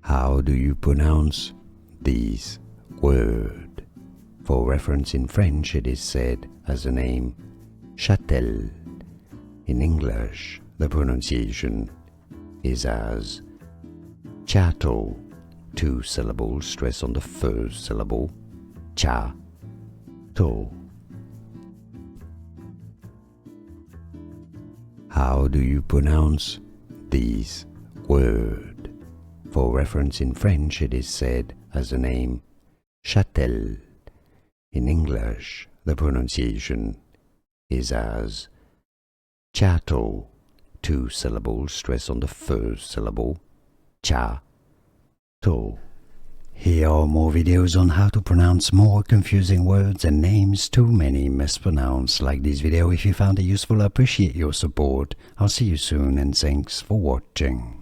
How do you pronounce these word? For reference in French, it is said as the name Chattel. In English, the pronunciation is as chattel, 2 syllables, stress on the first syllable, chattel. How do you pronounce these word? For reference in French, it is said as the name Chattel. In English, the pronunciation is as chattel, 2 syllables, stress on the first syllable, chattel. Here are more videos on how to pronounce more confusing words and names too many mispronounced. Like this video if you found it useful. I appreciate your support. I'll see you soon and thanks for watching.